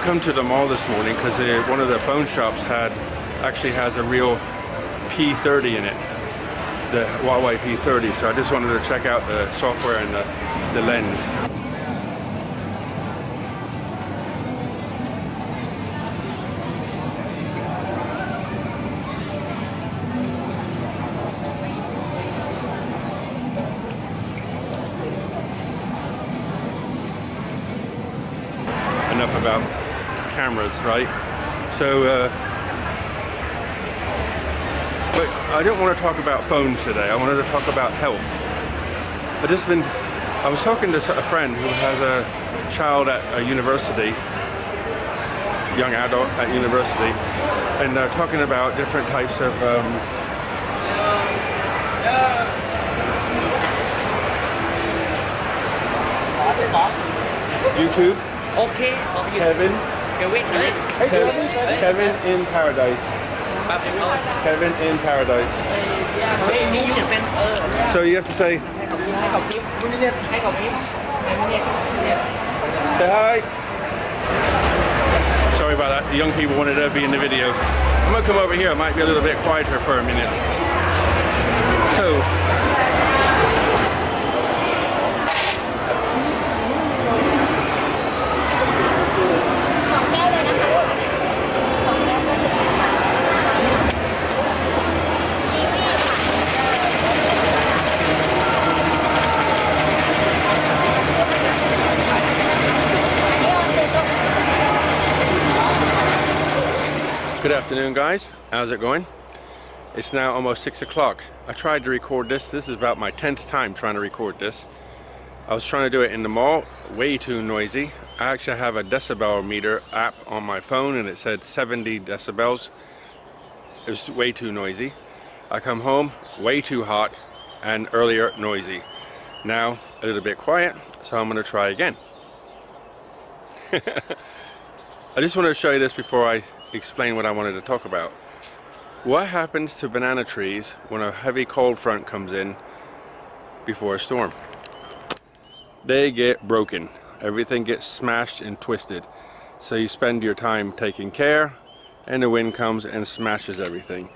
come to the mall this morning because one of the phone shops actually has a real P30 in it, the Huawei P30. So I just wanted to check out the software and the lens. Enough about cameras, right? So, but I don't want to talk about phones today. I wanted to talk about health. I was talking to a friend who has a child at a university, young adult at university, and talking about different types of YouTube. Okay. Kevin. Kevin in Paradise. Kevin in Paradise. So you have to say hi. Sorry about that. The young people wanted to be in the video. I'm gonna come over here. It might be a little bit quieter for a minute. So. Good afternoon, guys. How's it going? It's now almost 6 o'clock. I tried to record this. This is about my 10th time trying to record this. I was trying to do it in the mall. Way too noisy. I actually have a decibel meter app on my phone and it said 70 decibels. It was way too noisy. I come home, way too hot, and earlier noisy. Now a little bit quiet, so I'm going to try again. I just wanted to show you this before I explain what I wanted to talk about. What happens to banana trees when a heavy cold front comes in before a storm? They get broken. Everything gets smashed and twisted. So you spend your time taking care, and the wind comes and smashes everything.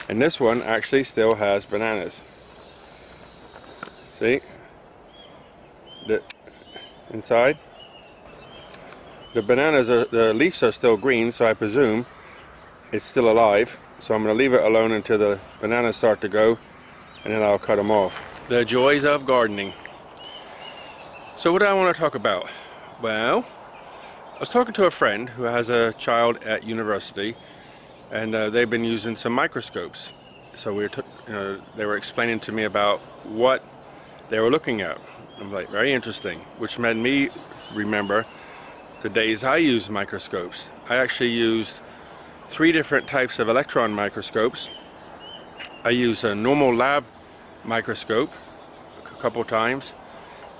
And this one actually still has bananas. See? The inside. The bananas the leaves are still green, so I presume it's still alive. So I'm going to leave it alone until the bananas start to go, and then I'll cut them off. The joys of gardening. So what do I want to talk about? Well, I was talking to a friend who has a child at university, and they've been using some microscopes. So they were explaining to me about what they were looking at. I'm like, very interesting, which made me remember the days I used microscopes. I actually used 3 different types of electron microscopes. I used a normal lab microscope a couple times,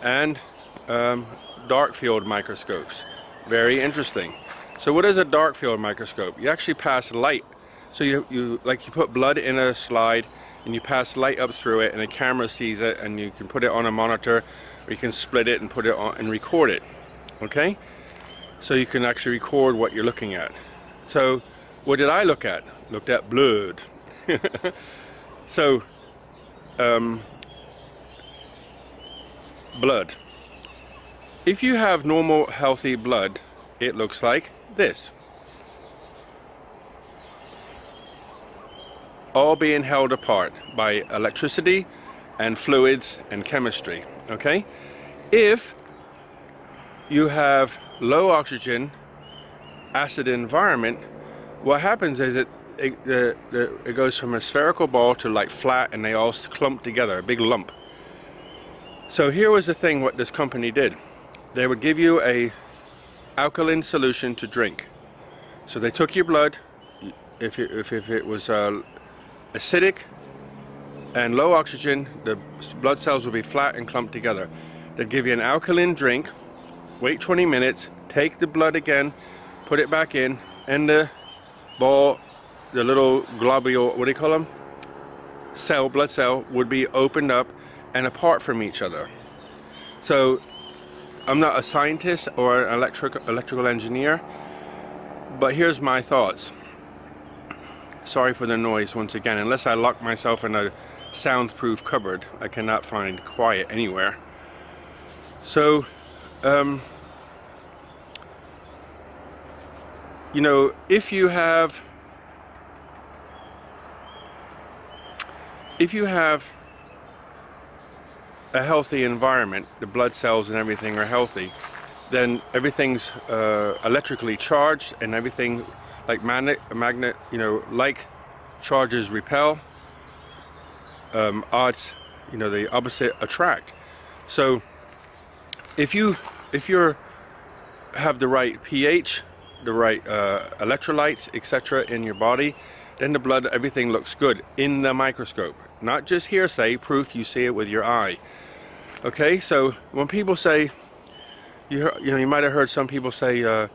and dark field microscopes. Very interesting. So what is a dark field microscope? You actually pass light. So you put blood in a slide and you pass light up through it, and the camera sees it, and you can put it on a monitor, or you can split it and put it on and record it. Okay? So you can actually record what you're looking at. So what did I look at? Looked at blood. So blood. If you have normal healthy blood, it looks like this. All being held apart by electricity and fluids and chemistry. Okay? If you have low oxygen, acid environment, what happens is it goes from a spherical ball to like flat, and they all clump together, a big lump. So here was the thing what this company did. They would give you a alkaline solution to drink. So they took your blood, if it was acidic and low oxygen, the blood cells would be flat and clumped together. They'd give you an alkaline drink, wait 20 minutes, take the blood again, put it back in, and the ball, the little globule, what do you call them? Blood cell would be opened up and apart from each other. So I'm not a scientist or an electrical engineer, But here's my thoughts. Sorry for the noise once again. Unless I lock myself in a soundproof cupboard, I cannot find quiet anywhere. So, you know, if you have a healthy environment, the blood cells and everything are healthy, then everything's electrically charged, and everything, like magnet, you know, like charges repel, odds, you know, the opposite attract. So if you have the right pH, the right electrolytes, etc. in your body, then the blood, everything looks good in the microscope. Not just hearsay, proof, you see it with your eye. Okay, so when people say, you might have heard some people say, you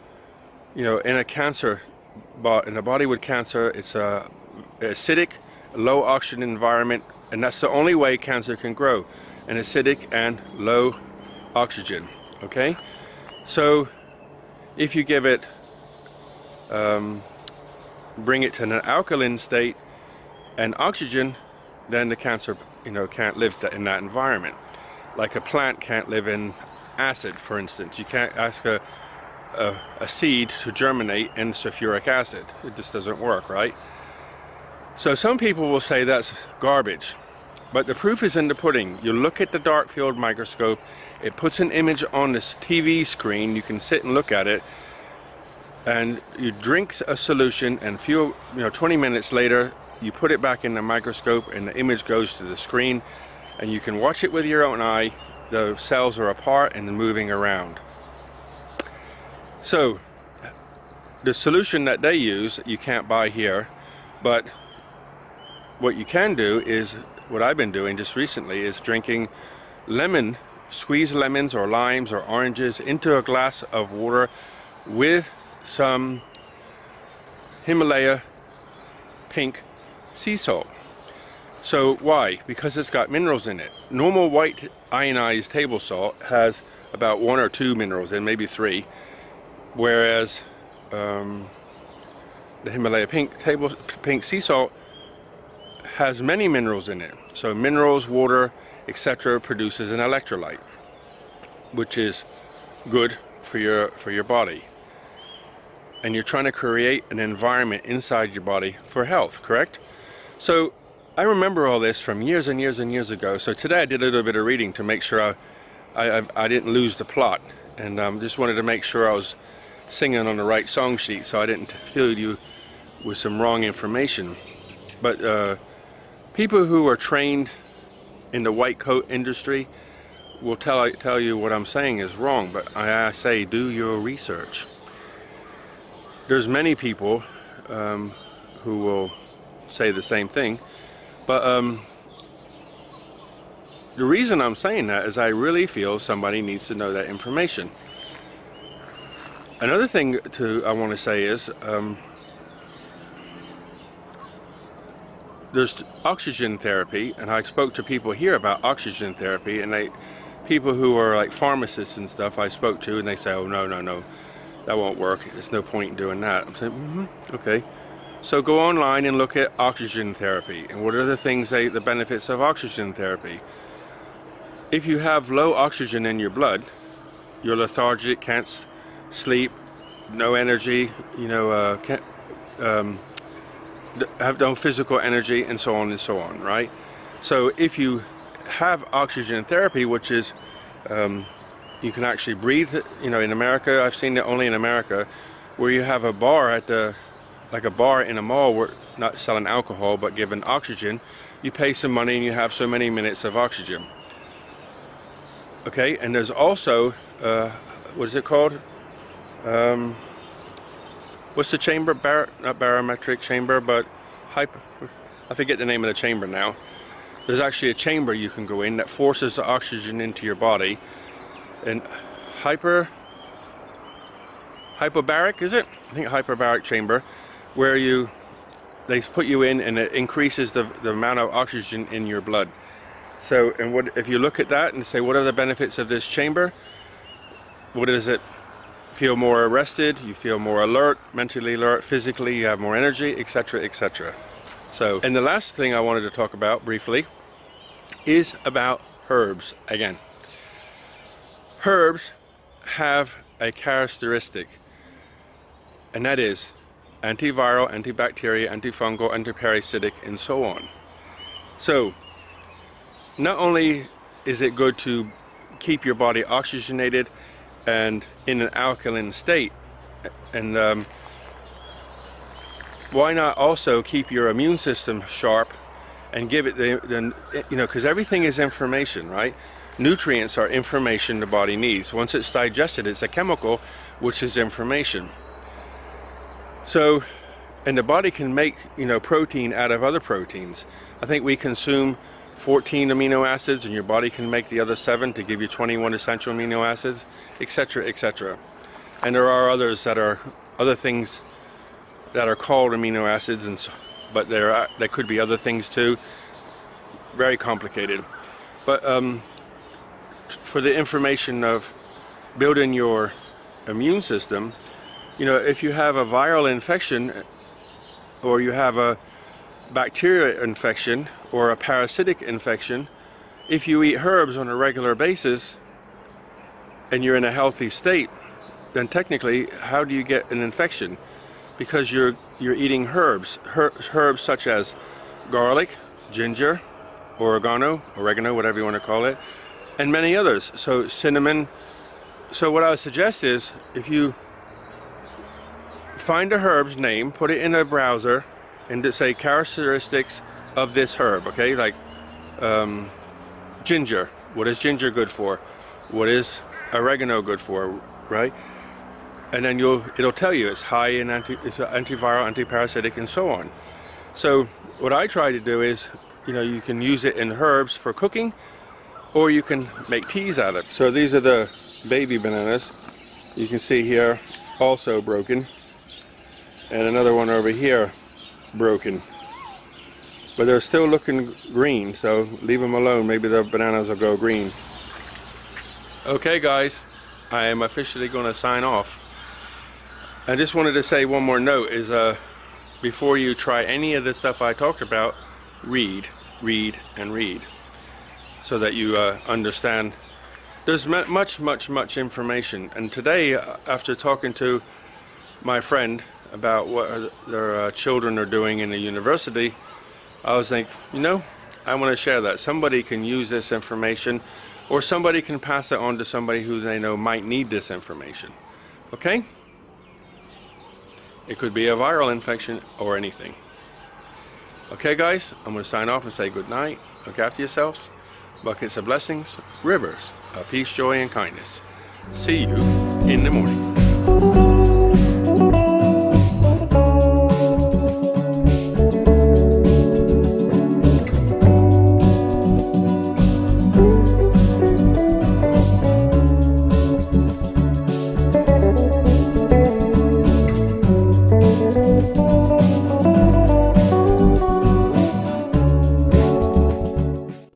know, in a body with cancer, it's a acidic, low oxygen environment, and that's the only way cancer can grow, an acidic and low oxygen. Okay, so if you give it, bring it to an alkaline state and oxygen, then the cancer, you know, can't live in that environment. Like a plant can't live in acid, for instance. You can't ask a seed to germinate in sulfuric acid. It just doesn't work, right? So some people will say that's garbage, but the proof is in the pudding. You look at the dark field microscope, it puts an image on this TV screen, you can sit and look at it, and you drink a solution, and 20 minutes later you put it back in the microscope and the image goes to the screen, and you can watch it with your own eye. The cells are apart and moving around. So the solution that they use you can't buy here, but what you can do is what I've been doing just recently is drinking squeezed lemons or limes or oranges into a glass of water with some Himalaya pink sea salt. So why? Because it's got minerals in it. Normal white ionized table salt has about 1 or 2 minerals in, maybe 3, whereas the Himalaya pink sea salt has many minerals in it. So minerals, water, etc. produces an electrolyte, which is good for your body. And you're trying to create an environment inside your body for health, correct? So I remember all this from years and years and years ago. So today I did a little bit of reading to make sure I didn't lose the plot, and just wanted to make sure I was singing on the right song sheet, so I didn't fill you with some wrong information. But people who are trained in the white coat industry will tell you what I'm saying is wrong, but I say do your research. There's many people who will say the same thing, but the reason I'm saying that is I really feel somebody needs to know that information. Another thing I want to say is there's oxygen therapy, and I spoke to people here about oxygen therapy, and people who are like pharmacists and stuff I spoke to, and they say, oh no, that won't work, there's no point in doing that. I'm saying, okay. So go online and look at oxygen therapy, and what are the things, the benefits of oxygen therapy. If you have low oxygen in your blood, you're lethargic, can't sleep, no energy, can't have no physical energy, and so on, right? So if you have oxygen therapy, which is you can actually breathe, in America, I've seen it only in America, where you have a bar like a bar in a mall, where not selling alcohol but giving oxygen. You pay some money and you have so many minutes of oxygen. Okay, and there's also what is it called? What's the chamber? Not barometric chamber, but I forget the name of the chamber now. There's actually a chamber you can go in that forces the oxygen into your body. And hyperbaric, is it? I think hyperbaric chamber, where they put you in, and it increases the amount of oxygen in your blood. So, and if you look at that and say, what are the benefits of this chamber? What is it? feel more rested, you feel more alert, mentally alert, physically you have more energy, etc., etc. So, and the last thing I wanted to talk about briefly is about herbs again. Herbs have a characteristic, and that is antiviral, antibacterial, antifungal, antiparasitic, and so on. So not only is it good to keep your body oxygenated and in an alkaline state, and why not also keep your immune system sharp and give it the you know, because everything is information, right? Nutrients are information the body needs. Once it's digested, it's a chemical, which is information. So, and the body can make, you know, protein out of other proteins. I think we consume 14 amino acids, and your body can make the other 7 to give you 21 essential amino acids, etc., etc. And there are others that are other things that are called amino acids, and so, but there could be other things too. Very complicated. But for the information of building your immune system, you know, if you have a viral infection, or you have a bacterial infection, or a parasitic infection, if you eat herbs on a regular basis and you're in a healthy state, then technically, how do you get an infection? Because you're eating herbs such as garlic, ginger, oregano, whatever you want to call it, and many others. So cinnamon. So what I would suggest is, if you find a herb's name, put it in a browser, and to say characteristics of this herb, okay? Like ginger. What is ginger good for? What is oregano good for, right? And then it'll tell you it's high in it's antiviral, antiparasitic, and so on. So what I try to do is, you know, you can use it in herbs for cooking, or you can make teas out of it. So these are the baby bananas. You can see here, also broken, and another one over here broken, but they're still looking green, so leave them alone. Maybe the bananas will go green. Okay guys, I am officially going to sign off. I just wanted to say one more note is, before you try any of the stuff I talked about, read, and read, so that you understand. There's much information, and today, after talking to my friend about what their children are doing in the university, I was thinking, you know, I want to share that. Somebody can use this information, or somebody can pass it on to somebody who they know might need this information. Okay? It could be a viral infection or anything. Okay guys, I'm going to sign off and say good night. Look after yourselves. Buckets of blessings, rivers of peace, joy, and kindness. See you in the morning.